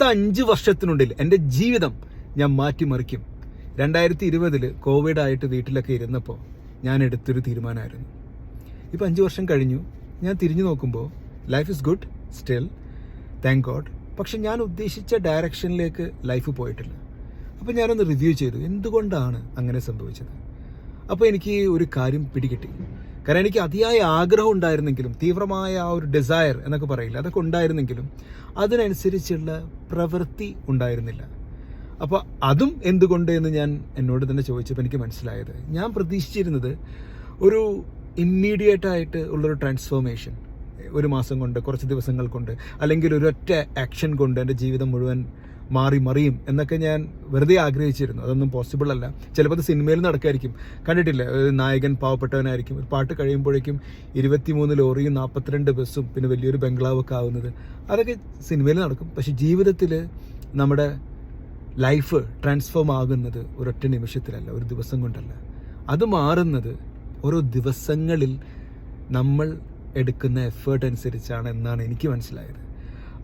അടുത്ത 5 വർഷത്തിനുള്ളിൽ എൻ്റെ ജീവിതം ഞാൻ മാറ്റിമറിക്കും. 2020 കോവിഡായിട്ട് വീട്ടിലൊക്കെ ഇരുന്നപ്പോൾ ഞാൻ എടുത്തൊരു തീരുമാനമായിരുന്നു. ഇപ്പോൾ 5 വർഷം കഴിഞ്ഞു. ഞാൻ തിരിഞ്ഞു നോക്കുമ്പോൾ life is good still, thank God. പക്ഷെ ഞാൻ ഉദ്ദേശിച്ച ഡയറക്ഷനിലേക്ക് ലൈഫ് പോയിട്ടില്ല. അപ്പോൾ ഞാനൊന്ന് റിവ്യൂ ചെയ്തു, എന്തുകൊണ്ടാണ് അങ്ങനെ സംഭവിച്ചത്. അപ്പോൾ എനിക്ക് ഒരു കാര്യം പിടികിട്ടി. കാരണം എനിക്ക് അതിയായ ആഗ്രഹം ഉണ്ടായിരുന്നെങ്കിലും, തീവ്രമായ ആ ഒരു ഡിസയർ എന്നൊക്കെ പറയില്ല, അതൊക്കെ ഉണ്ടായിരുന്നെങ്കിലും അതിനനുസരിച്ചുള്ള പ്രവൃത്തി ഉണ്ടായിരുന്നില്ല. അപ്പോൾ അതും എന്തുകൊണ്ട് എന്ന് ഞാൻ എന്നോട് തന്നെ ചോദിച്ചപ്പോൾ എനിക്ക് മനസ്സിലായത്, ഞാൻ പ്രതീക്ഷിച്ചിരുന്നത് ഒരു ഇമ്മീഡിയറ്റായിട്ട് ഉള്ളൊരു ട്രാൻസ്ഫോർമേഷൻ, ഒരു മാസം കൊണ്ട്, കുറച്ച് ദിവസങ്ങൾ കൊണ്ട്, അല്ലെങ്കിൽ ഒരൊറ്റ ആക്ഷൻ കൊണ്ട് എൻ്റെ ജീവിതം മുഴുവൻ മറിയും എന്നൊക്കെ ഞാൻ വെറുതെ ആഗ്രഹിച്ചിരുന്നു. അതൊന്നും പോസിബിൾ അല്ല. ചിലപ്പോൾ അത് സിനിമയിൽ നടക്കായിരിക്കും. കണ്ടിട്ടില്ല, ഒരു നായകൻ പാവപ്പെട്ടവനായിരിക്കും, ഒരു പാട്ട് കഴിയുമ്പോഴേക്കും 23 ലോറിയും 42 ബസ്സും പിന്നെ വലിയൊരു ബംഗ്ലാവൊക്കെ ആവുന്നത്. അതൊക്കെ സിനിമയിൽ നടക്കും. പക്ഷെ ജീവിതത്തിൽ നമ്മുടെ ലൈഫ് ട്രാൻസ്ഫോം ആകുന്നത് ഒരൊറ്റ നിമിഷത്തിലല്ല, ഒരു ദിവസം കൊണ്ടല്ല. അത് മാറുന്നത് ഓരോ ദിവസങ്ങളിൽ നമ്മൾ എടുക്കുന്ന എഫേർട്ട് അനുസരിച്ചാണ് എന്നാണ് എനിക്ക് മനസ്സിലായത്.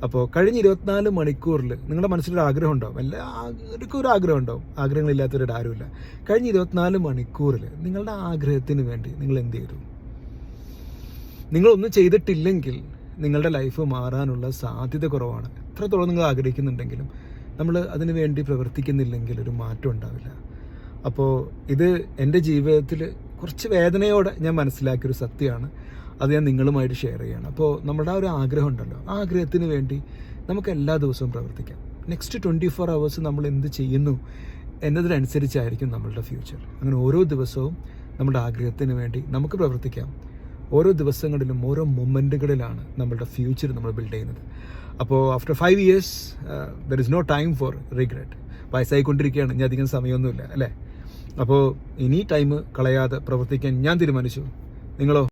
അപ്പോൾ കഴിഞ്ഞ 24 മണിക്കൂറിൽ നിങ്ങളുടെ മനസ്സിലൊരു ആഗ്രഹം ഉണ്ടാവും, എല്ലാവർക്കും ഒരു ആഗ്രഹം ഉണ്ടാവും, ആഗ്രഹങ്ങളില്ലാത്തവരുടെ ആരുമില്ല. കഴിഞ്ഞ 24 മണിക്കൂറിൽ നിങ്ങളുടെ ആഗ്രഹത്തിന് വേണ്ടി നിങ്ങൾ എന്ത് ചെയ്തു? നിങ്ങളൊന്നും ചെയ്തിട്ടില്ലെങ്കിൽ നിങ്ങളുടെ ലൈഫ് മാറാനുള്ള സാധ്യത കുറവാണ്. എത്രത്തോളം നിങ്ങൾ ആഗ്രഹിക്കുന്നുണ്ടെങ്കിലും നമ്മൾ അതിനു വേണ്ടി പ്രവർത്തിക്കുന്നില്ലെങ്കിൽ ഒരു മാറ്റം ഉണ്ടാവില്ല. അപ്പോൾ ഇത് എൻ്റെ ജീവിതത്തിൽ കുറച്ച് വേദനയോടെ ഞാൻ മനസ്സിലാക്കിയൊരു സത്യമാണ്. അത് ഞാൻ നിങ്ങളുമായിട്ട് ഷെയർ ചെയ്യണം. അപ്പോൾ നമ്മുടെ ആ ഒരു ആഗ്രഹം ഉണ്ടല്ലോ, ആ ആഗ്രഹത്തിന് വേണ്ടി നമുക്ക് എല്ലാ ദിവസവും പ്രവർത്തിക്കാം. നെക്സ്റ്റ് 24 hours നമ്മൾ എന്ത് ചെയ്യുന്നു എന്നതിനനുസരിച്ചായിരിക്കും നമ്മളുടെ ഫ്യൂച്ചർ. അങ്ങനെ ഓരോ ദിവസവും നമ്മുടെ ആഗ്രഹത്തിന് വേണ്ടി നമുക്ക് പ്രവർത്തിക്കാം. ഓരോ ദിവസങ്ങളിലും ഓരോ മൊമെൻറ്റുകളിലാണ് നമ്മളുടെ ഫ്യൂച്ചർ നമ്മൾ ബിൽഡ് ചെയ്യുന്നത്. അപ്പോൾ after 5 years there is no time for regret. വയസ്സായിക്കൊണ്ടിരിക്കുകയാണ്, ഇനി അധികം സമയമൊന്നുമില്ല അല്ലേ? അപ്പോൾ ഇനി ടൈം കളയാതെ പ്രവർത്തിക്കാൻ ഞാൻ തീരുമാനിച്ചു. നിങ്ങളോ?